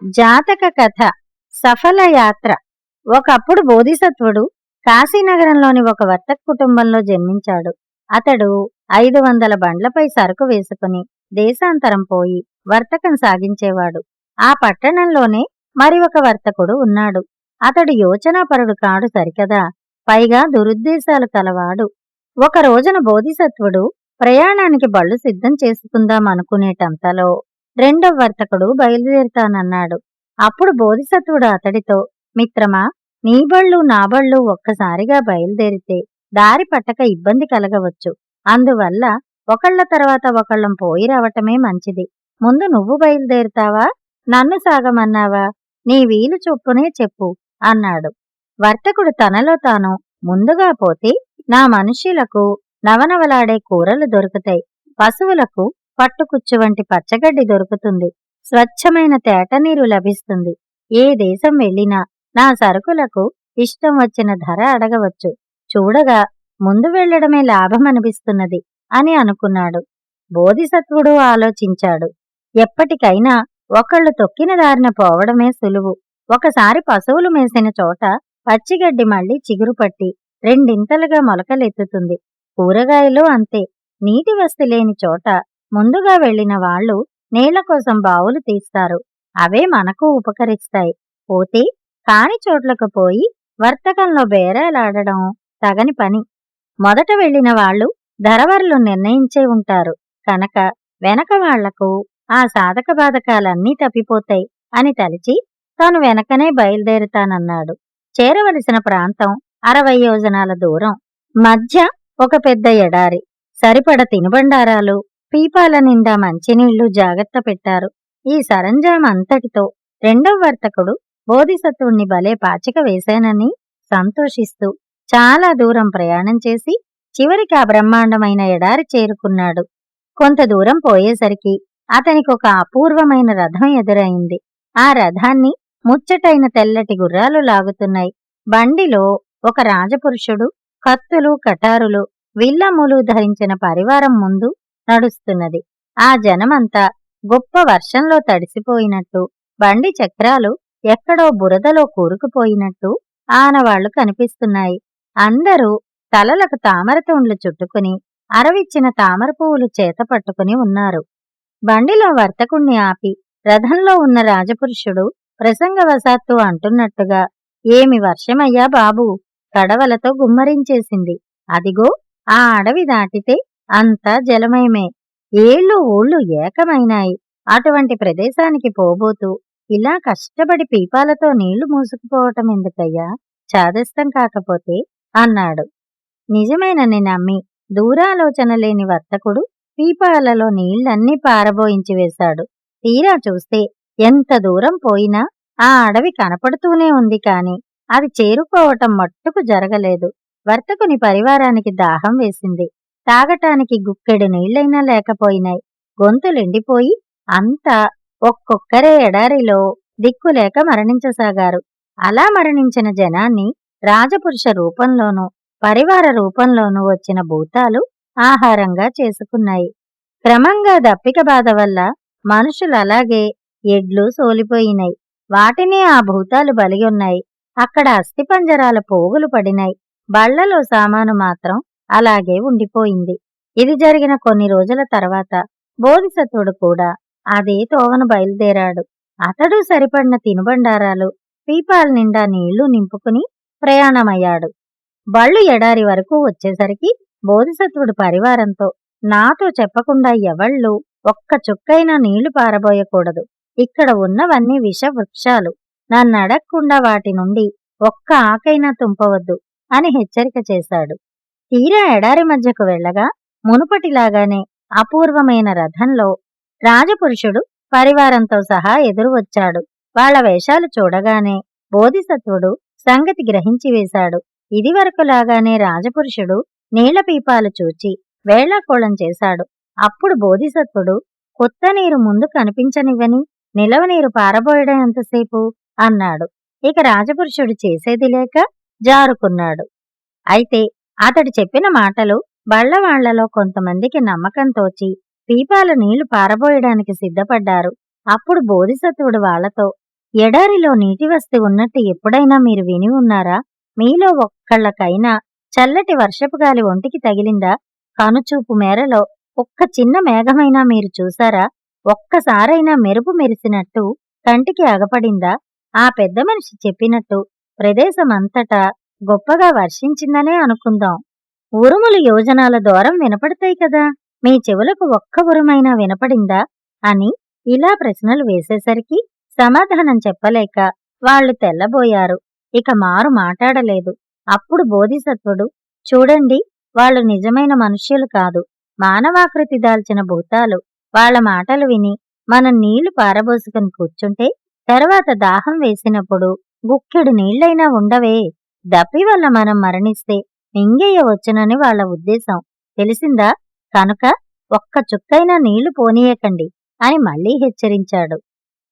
జాతక కథ. సఫల యాత్ర. ఒకప్పుడు బోధిసత్వుడు కాశీనగరంలోని ఒక వర్తక కుటుంబంలో జన్మించాడు. అతడు 500 బండ్లపై సరుకు వేసుకుని దేశాంతరం పోయి వర్తకం సాగించేవాడు. ఆ పట్టణంలోనే మరి ఒక వర్తకుడు ఉన్నాడు. అతడు యోచనాపరుడు కాడు సరికదా, పైగా దురుద్దేశాలు కలవాడు. ఒక రోజున బోధిసత్వుడు ప్రయాణానికి బళ్ళు సిద్ధం చేసుకుందాం అనుకునేటంతలో రెండవ వర్తకుడు బయలుదేరుతానన్నాడు. అప్పుడు బోధిసత్వుడు అతడితో, మిత్రమా, నీ బళ్ళు నా బళ్ళు ఒక్కసారిగా బయలుదేరితే దారి పట్టక ఇబ్బంది కలగవచ్చు. అందువల్ల ఒకళ్ళ తర్వాత ఒకళ్ళం పోయి రావటమే మంచిది. ముందు నువ్వు బయలుదేరుతావా, నన్ను సాగమన్నావా? నీ వీలు చొప్పునే చెప్పు అన్నాడు. వర్తకుడు తనలో తాను, ముందుగా పోతే నా మనుష్యులకు నవనవలాడే కూరలు దొరుకుతాయి, పశువులకు పట్టుకుచ్చు వంటి పచ్చగడ్డి దొరుకుతుంది, స్వచ్ఛమైన తేటనీరు లభిస్తుంది. ఏ దేశం వెళ్ళినా నా సరుకులకు ఇష్టం వచ్చిన ధర అడగవచ్చు. చూడగా ముందు వెళ్లడమే లాభమనిపిస్తున్నది అని అనుకున్నాడు. బోధిసత్వుడు ఆలోచించాడు. ఎప్పటికైనా ఒకళ్ళు తొక్కిన దారిన పోవడమే సులువు. ఒకసారి పశువులు మేసిన చోట పచ్చిగడ్డి మళ్లీ చిగురుపట్టి రెండింతలుగా మొలకలెత్తుతుంది. కూరగాయలు అంతే. నీటి వసతి లేని చోట ముందుగా వెళ్లిన వాళ్లు నీళ్ల కోసం బావులు తీస్తారు. అవే మనకు ఉపకరిస్తాయి. పోతే కాని చోట్లకు పోయి వర్తకంలో బేరాలాడడం తగని పని. మొదట వెళ్లిన వాళ్లు ధరవర్లు నిర్ణయించే ఉంటారు కనుక వెనక వాళ్లకు ఆ సాధక బాధకాలన్నీ తప్పిపోతాయి అని తలిచి తాను వెనకనే బయలుదేరుతానన్నాడు. చేరవలసిన ప్రాంతం 60 యోజనాల దూరం. మధ్య ఒక పెద్ద ఎడారి. సరిపడ తినుబండారాలు, పీపాల నిండా మంచినీళ్లు జాగ్రత్త పెట్టారు. ఈ సరంజామంతటితో రెండవ వర్తకుడు బోధిసత్వుణ్ణి భలే పాచిక వేశానని సంతోషిస్తూ చాలా దూరం ప్రయాణం చేసి చివరికి ఆ బ్రహ్మాండమైన ఎడారి చేరుకున్నాడు. కొంత దూరం పోయేసరికి అతనికి ఒక అపూర్వమైన రథం ఎదురైంది. ఆ రథాన్ని ముచ్చటైన తెల్లటి గుర్రాలు లాగుతున్నాయి. బండిలో ఒక రాజపురుషుడు కత్తులు, కటారులు, విల్లములు ధరించిన పరివారం ముందు నడుస్తున్నది. ఆ జనమంతా గొప్ప వర్షంలో తడిసిపోయినట్టు, బండి చక్రాలు ఎక్కడో బురదలో కూరుకుపోయినట్టు ఆనవాళ్లు కనిపిస్తున్నాయి. అందరూ తలలకు తామరతూండ్లు చుట్టుకుని అరవిచ్చిన తామర పువ్వులు చేత పట్టుకుని ఉన్నారు. బండిలో వర్తకుణ్ణి ఆపి రథంలో ఉన్న రాజపురుషుడు ప్రసంగవశాత్తు అంటున్నట్టుగా, ఏమి వర్షమయ్యా బాబూ, కడవలతో గుమ్మరించేసింది. అదిగో ఆ అడవి దాటితే అంతా జలమయమే. ఏళ్ళు ఊళ్ళు ఏకమైనాయి. అటువంటి ప్రదేశానికి పోబోతూ ఇలా కష్టపడి పీపాలతో నీళ్లు మూసుకుపోవటం ఎందుకయ్యా, చాదస్తం కాకపోతే అన్నాడు. నిజమేనని నమ్మి దూరాలోచన లేని వర్తకుడు పీపాలలో నీళ్లన్నీ పారబోయించి వేశాడు. తీరా చూస్తే ఎంత దూరం పోయినా ఆ అడవి కనపడుతూనే ఉంది కాని అది చేరుకోవటం మట్టుకు జరగలేదు. వర్తకుని పరివారానికి దాహం వేసింది. తాగటానికి గుక్కెడు నీళ్లైనా లేకపోయినాయి. గొంతులెండిపోయి అంతా ఒక్కొక్కరే ఎడారిలో దిక్కులేక మరణించసాగారు. అలా మరణించిన జనాన్ని రాజపురుష రూపంలోనూ పరివార రూపంలోనూ వచ్చిన భూతాలు ఆహారంగా చేసుకున్నాయి. క్రమంగా దప్పిక బాధ వల్ల మనుషులలాగే ఎడ్లు సోలిపోయినాయి. వాటిని ఆ భూతాలు బలిగొన్నాయి. అక్కడ అస్థిపంజరాల పోగులు పడినాయి. బళ్లలో సామాను మాత్రం అలాగే ఉండిపోయింది. ఇది జరిగిన కొన్ని రోజుల తర్వాత బోధిసత్వుడు కూడా అదే తోవను బయలుదేరాడు. అతడు సరిపడిన తినుబండారాలు, పీపాల నిండా నీళ్లు నింపుకుని ప్రయాణమయ్యాడు. బళ్ళు ఎడారి వరకు వచ్చేసరికి బోధిసత్వుడు పరివారంతో, నాతో చెప్పకుండా ఎవళ్ళు ఒక్క చుక్కైనా నీళ్లు పారబోయకూడదు. ఇక్కడ ఉన్నవన్నీ విష వృక్షాలు. నన్నడగకుండా వాటి నుండి ఒక్క ఆకైనా తుంపవద్దు అని హెచ్చరిక చేశాడు. తీరా ఎడారి మధ్యకు వెళ్లగా మునుపటిలాగానే అపూర్వమైన రథంలో రాజపురుషుడు పరివారంతో సహా ఎదురు వచ్చాడు. వాళ్ల వేషాలు చూడగానే బోధిసత్వుడు సంగతి గ్రహించి వేశాడు. ఇదివరకులాగానే రాజపురుషుడు నీళ్ల పీపాలు చూచి వేళాకోళం చేశాడు. అప్పుడు బోధిసత్వుడు, కొత్త నీరు ముందు కనిపించనివ్వని నిలవనీరు పారబోయడం ఎంతసేపు అన్నాడు. ఇక రాజపురుషుడు చేసేది లేక జారుకున్నాడు. అయితే అతడు చెప్పిన మాటలు బళ్లవాళ్లలో కొంతమందికి నమ్మకం తోచి పీపాల నీళ్లు పారబోయడానికి సిద్ధపడ్డారు. అప్పుడు బోధిసత్వుడు వాళ్లతో, ఎడారిలో నీటి వస్తి ఉన్నట్టు ఎప్పుడైనా మీరు విని ఉన్నారా? మీలో ఒక్కళ్ళకైనా చల్లటి వర్షపు గాలి ఒంటికి తగిలిందా? కనుచూపు మేరలో ఒక్క చిన్న మేఘమైనా మీరు చూశారా? ఒక్కసారైనా మెరుపు మెరిసినట్టు కంటికి అగపడిందా? ఆ పెద్ద మనిషి చెప్పినట్టు ప్రదేశమంతటా గొప్పగా వర్షించిందనే అనుకుందాం. ఉరుములు యోజనాల దూరం వినపడతాయి కదా! మీ చెవులకు ఒక్క ఉరుమైనా వినపడిందా? అని ఇలా ప్రశ్నలు వేసేసరికి సమాధానం చెప్పలేక వాళ్ళు తెల్లబోయారు. ఇక మారు మాటాడలేదు. అప్పుడు బోధిసత్వుడు, చూడండి, వాళ్ళు నిజమైన మనుష్యులు కాదు, మానవాకృతి దాల్చిన భూతాలు. వాళ్ళ మాటలు విని మనం నీళ్లు పారబోసుకుని కూర్చుంటే తర్వాత దాహం వేసినప్పుడు గుక్కెడు నీళ్లైనా ఉండవే. దప్పి వల్ల మనం మరణిస్తే మింగేయవచ్చునని వాళ్ళ ఉద్దేశం. తెలిసిందా? కనుక ఒక్క చుక్కైనా నీళ్లు పోనీయకండి అని మళ్లీ హెచ్చరించాడు.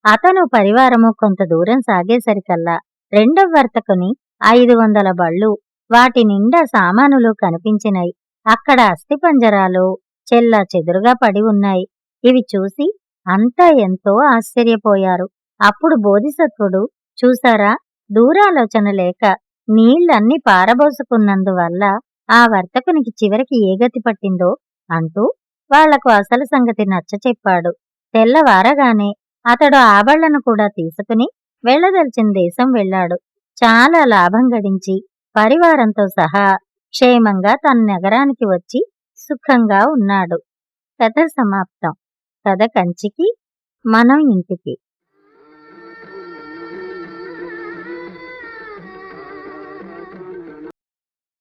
అతను పరివారము కొంత దూరం సాగేసరికల్లా రెండవ వర్తకుని 500 బళ్ళు, వాటి నిండా సామానులు కనిపించినాయి. అక్కడ అస్థిపంజరాలు చెల్లా చెదురుగా పడి ఉన్నాయి. ఇవి చూసి అంతా ఎంతో ఆశ్చర్యపోయారు. అప్పుడు బోధిసత్వుడు, చూసారా, దూరాలోచన లేక నీళ్లన్నీ పారబోసుకున్నందువల్ల ఆ వర్తకునికి చివరికి ఏ గతి పట్టిందో అంటూ వాళ్లకు అసలు సంగతి నచ్చచెప్పాడు. తెల్లవారగానే అతడు ఆబళ్లను కూడా తీసుకుని వెళ్లదలిచిన దేశం వెళ్ళాడు. చాలా లాభం గడించి పరివారంతో సహా క్షేమంగా తన నగరానికి వచ్చి సుఖంగా ఉన్నాడు. కథ సమాప్తం. కథ కంచికి, మనం ఇంటికి.